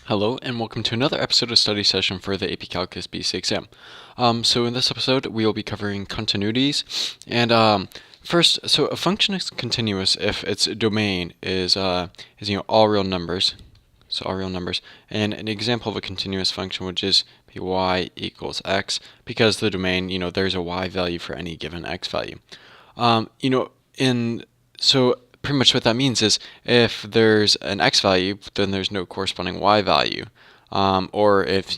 Hello and welcome to another episode of Study Session for the AP Calculus BC exam. So in this episode we will be covering continuities and first, so a function is continuous if its domain is all real numbers, so all real numbers, and an example of a continuous function would just be y equals x because the domain, there's a y value for any given x value. So pretty much what that means is if there's an x value, then there's no corresponding y value. Or if,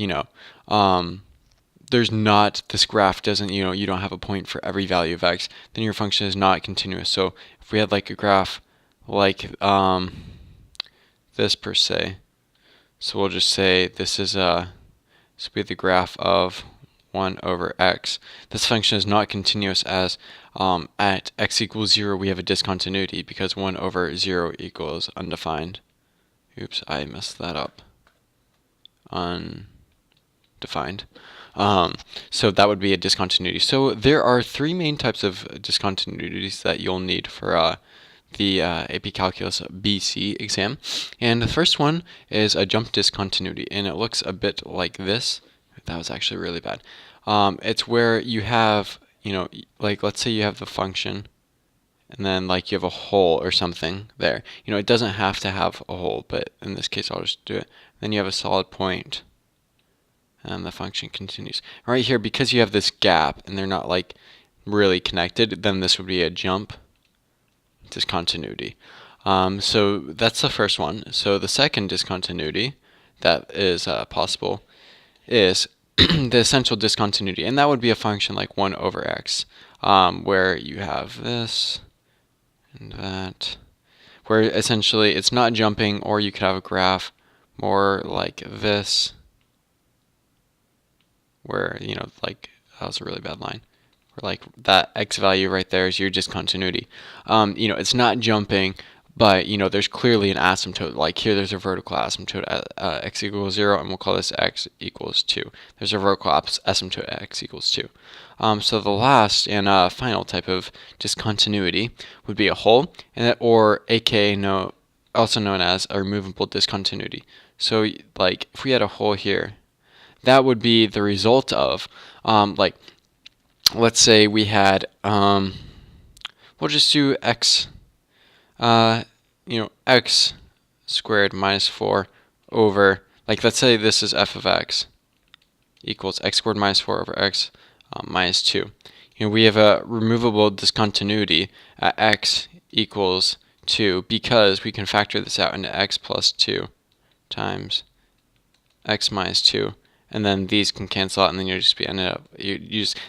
there's not, this graph doesn't, you don't have a point for every value of x, then your function is not continuous. So if we had like a graph like this per se, so we'll just say this is this will be the graph of 1 over x. This function is not continuous as at x equals 0 we have a discontinuity because 1 over 0 equals undefined. Oops, I messed that up. Undefined. So that would be a discontinuity. So there are three main types of discontinuities that you'll need for the AP Calculus BC exam. And the first one is a jump discontinuity, and it looks a bit like this. That was actually really bad. It's where you have, like let's say you have the function and then like you have a hole or something there. It doesn't have to have a hole, but in this case I'll just do it. Then you have a solid point and the function continues. Right here, because you have this gap and they're not like really connected, then this would be a jump discontinuity. So that's the first one. So the second discontinuity that is possible is the essential discontinuity, and that would be a function like 1 over x, where you have this and that, where essentially it's not jumping, or you could have a graph more like this, where, like, that was a really bad line, where like that x value right there is your discontinuity. It's not jumping, but there's clearly an asymptote. Like here, there's a vertical asymptote at x equals 0, and we'll call this x equals 2. There's a vertical asymptote at x equals 2. So the last and final type of discontinuity would be a hole, or aka also known as a removable discontinuity. So like if we had a hole here, that would be the result of like let's say we had we'll just do x. X squared minus 4 over, like let's say this is f of x equals x squared minus 4 over x minus 2. We have a removable discontinuity at x equals 2 because we can factor this out into x plus 2 times x minus 2, and then these can cancel out, and then you'll just be ended up,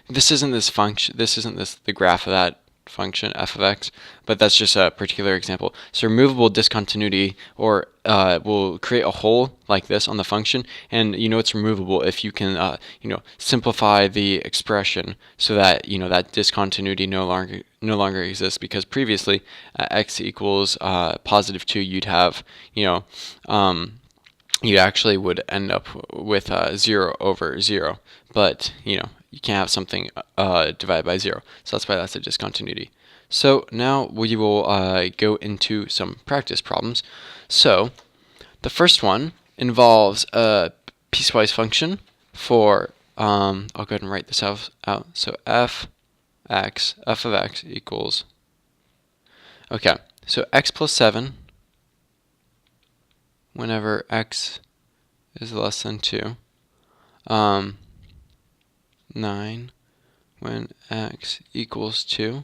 this isn't this function, this isn't the graph of that function f of x, but that's just a particular example. So removable discontinuity or will create a hole like this on the function, and it's removable if you can simplify the expression so that that discontinuity no longer exists, because previously at x equals positive 2 you'd have you actually would end up with 0 over 0, but you can't have something divided by 0, so that's why that's a discontinuity. So now we will go into some practice problems. So the first one involves a piecewise function for, I'll go ahead and write this out. So f of x equals, okay, so x plus 7 whenever x is less than 2, 9 when x equals 2,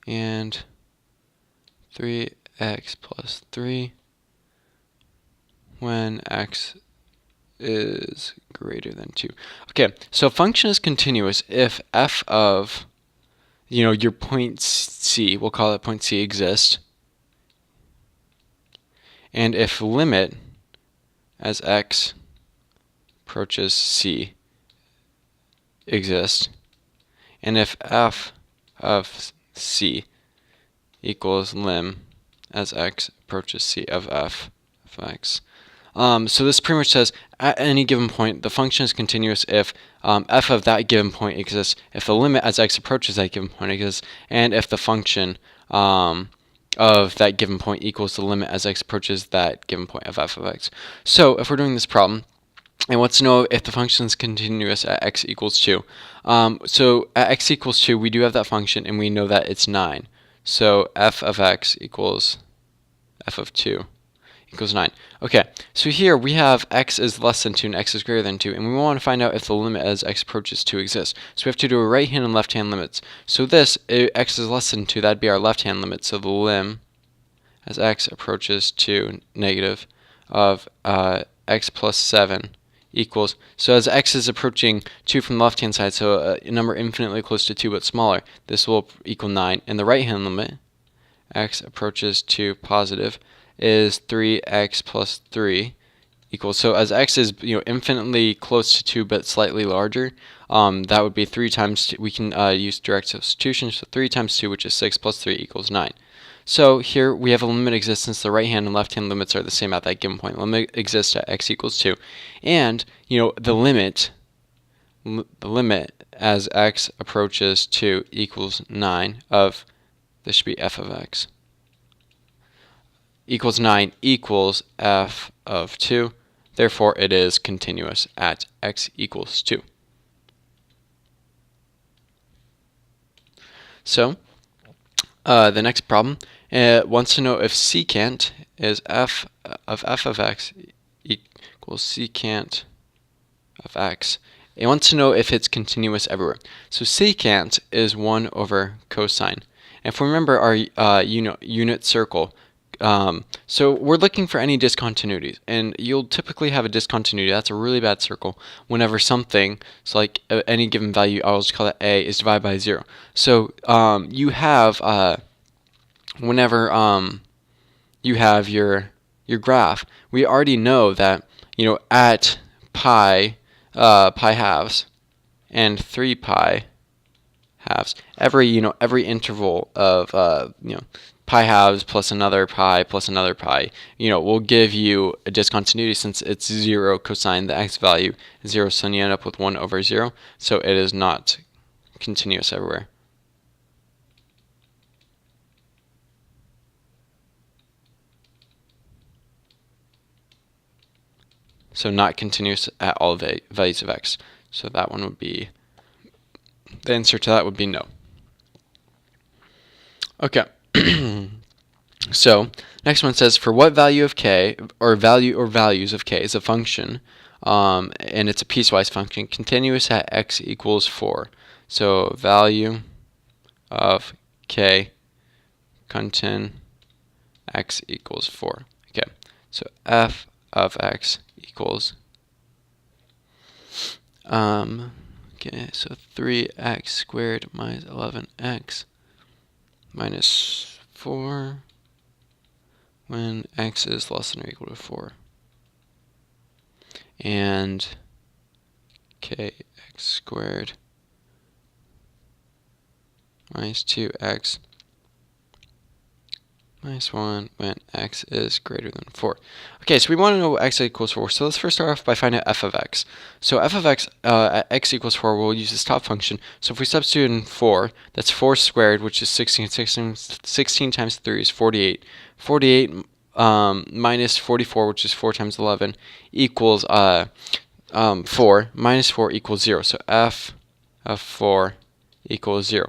and 3x plus 3 when x is greater than 2. Okay, so a function is continuous if f of, your point C, we'll call it point C, exists, and if limit as x approaches C exists, and if f of C equals lim as x approaches C of f of x. So this pretty much says at any given point the function is continuous if f of that given point exists, if the limit as x approaches that given point exists, and if the function of that given point equals the limit as x approaches that given point of f of x. So if we're doing this problem, and wants to know if the function is continuous at x equals 2. So at x equals 2, we do have that function, and we know that it's 9. So f of x equals f of 2 equals 9. Okay, so here we have x is less than 2 and x is greater than 2, and we want to find out if the limit as x approaches 2 exists. So we have to do a right hand and left hand limits. So this, x is less than 2, that'd be our left hand limit. So the lim as x approaches 2 negative of x plus 7 equals, so as x is approaching 2 from the left hand side, so a number infinitely close to 2 but smaller, this will equal 9. And the right hand limit, x approaches 2 positive, is 3x plus 3 equals, so as x is infinitely close to 2 but slightly larger, that would be 3 times 2. We can use direct substitution, so 3 times 2, which is 6, plus 3 equals 9. So here we have a limit existence. The right hand and left hand limits are the same at that given point. Limit exists at x equals 2, and the limit as x approaches 2 equals 9 of, this should be f of x, equals 9 equals f of 2. Therefore, it is continuous at x equals 2. So the next problem wants to know if secant is f of x equals secant of x. It wants to know if it's continuous everywhere. So secant is 1 over cosine. And if we remember our unit circle, so we're looking for any discontinuities, and you'll typically have a discontinuity. That's a really bad circle whenever something, so like any given value, I'll just call it a, is divided by 0. So you have whenever you have your graph, we already know that at pi halves and 3 pi halves, every interval of pi halves plus another pi will give you a discontinuity, since it's 0 cosine the x value is 0, so you end up with 1 over 0. So it is not continuous everywhere. So not continuous at all values of x. So that one would be, the answer to that would be no. Okay. So next one says, for what value of k, or values of k is a function, and it's a piecewise function, continuous at x equals 4. So value of k contin x equals 4. Okay. So f of x equals okay, so 3x squared minus 11x minus 4 when x is less than or equal to 4, and kx squared minus 2x minus 1 when x is greater than 4. Okay, so we want to know what x equals 4. So let's first start off by finding out f of x. So f of x at x equals 4, we'll use this top function. So if we substitute in 4, that's 4 squared, which is 16. 16 times 3 is 48. 48 minus 44, which is 4 times 11, equals 4. Minus 4 equals 0. So f of 4 equals 0.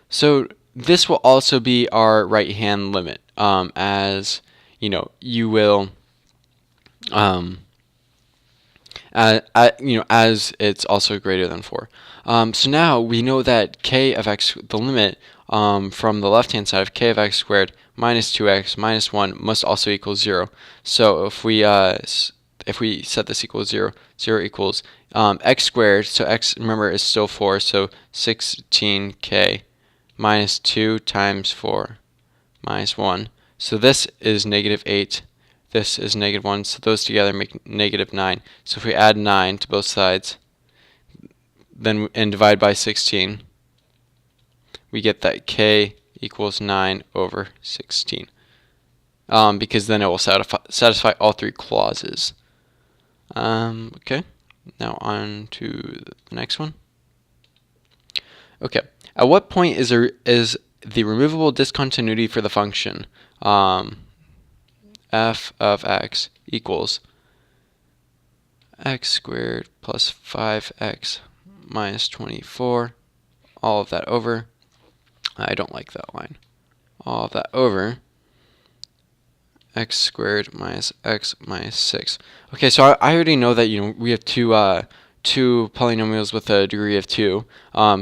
So this will also be our right hand limit, as you will as it's also greater than 4. So now we know that k of x, the limit from the left hand side of k of x squared minus 2x minus 1 must also equal 0. So if we set this equal 0, 0 equals x squared, so x, remember, is still 4, so 16k minus 2 times 4 minus 1. So this is negative 8. This is negative 1. So those together make negative 9. So if we add 9 to both sides, then and divide by 16, we get that k equals 9 over 16. Because then it will satisfy all 3 clauses. Okay, now on to the next one. Okay. At what point is the removable discontinuity for the function f of x equals x squared plus 5x minus 24, all of that over, I don't like that line, all of that over x squared minus x minus 6. Okay, so I already know that we have two polynomials with a degree of 2,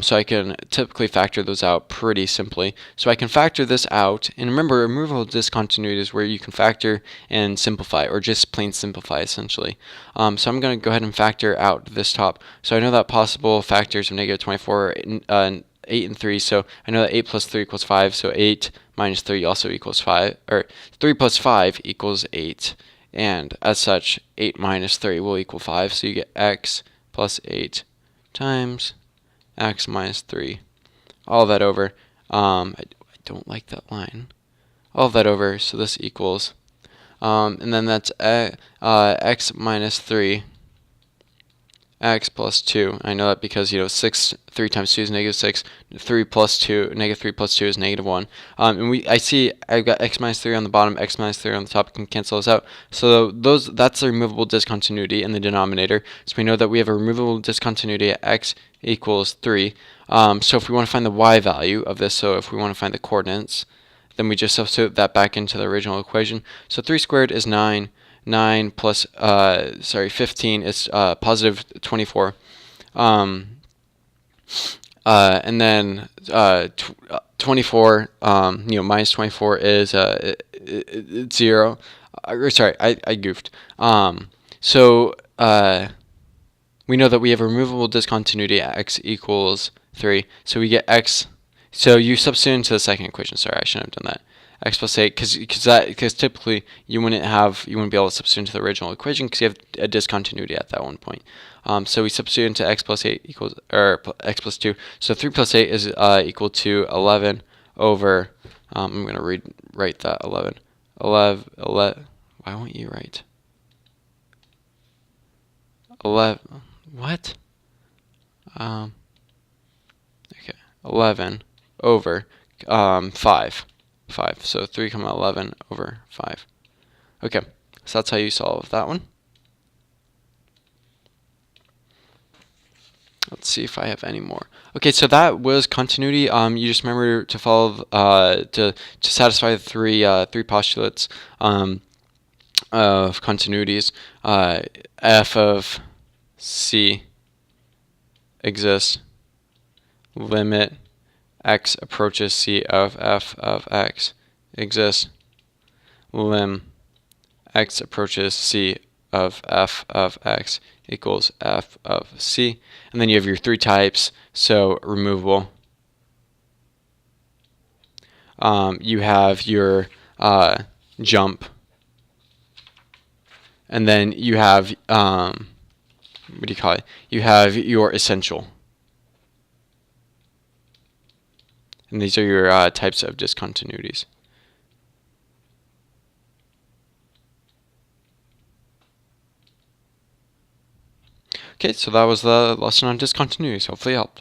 so I can typically factor those out pretty simply. So I can factor this out, and remember, removable discontinuity is where you can factor and simplify, or just plain simplify essentially. So I'm going to go ahead and factor out this top. So I know that possible factors of negative 24 are 8 and 3, so I know that 8 plus 3 equals 5, so 8 minus 3 also equals 5, or 3 plus 5 equals 8, and as such, 8 minus 3 will equal 5, so you get x plus 8 times x minus 3, all of that over, I don't like that line, all of that over, so this equals, and then that's x minus 3, x plus 2. I know that because 3 times 2 is negative 6. 3 plus 2, negative 3 plus 2 is negative 1. And I see I've got x minus 3 on the bottom, x minus 3 on the top. I can cancel this out. So that's a removable discontinuity in the denominator. So we know that we have a removable discontinuity at x equals 3. So if we want to find the y value of this, so if we want to find the coordinates, then we just substitute that back into the original equation. So 3 squared is 9. 9 plus 15 is positive 24, and then 24 minus 24 is 0. Sorry, I goofed. So we know that we have a removable discontinuity at x equals 3, so we get x. So you substitute into the second equation. Sorry, I shouldn't have done that. X plus 8, because typically you wouldn't be able to substitute into the original equation because you have a discontinuity at that one point. So we substitute into x plus 8 equals, or x plus 2. So 3 plus 8 is equal to 11 over, I'm going to write that 11. Why won't you write? 11, what? Okay, 11 over 5. So 3, 11 over 5. Okay, so that's how you solve that one. Let's see if I have any more. Okay, so that was continuity. You just remember to follow to satisfy the three postulates of continuities. F of c exists. Limit x approaches c of f of x exists. Lim x approaches c of f of x equals f of c. And then you have your 3 types, so removable. You have your jump. And then you have, what do you call it? You have your essential. And these are your types of discontinuities. Okay, so that was the lesson on discontinuities. Hopefully it helped.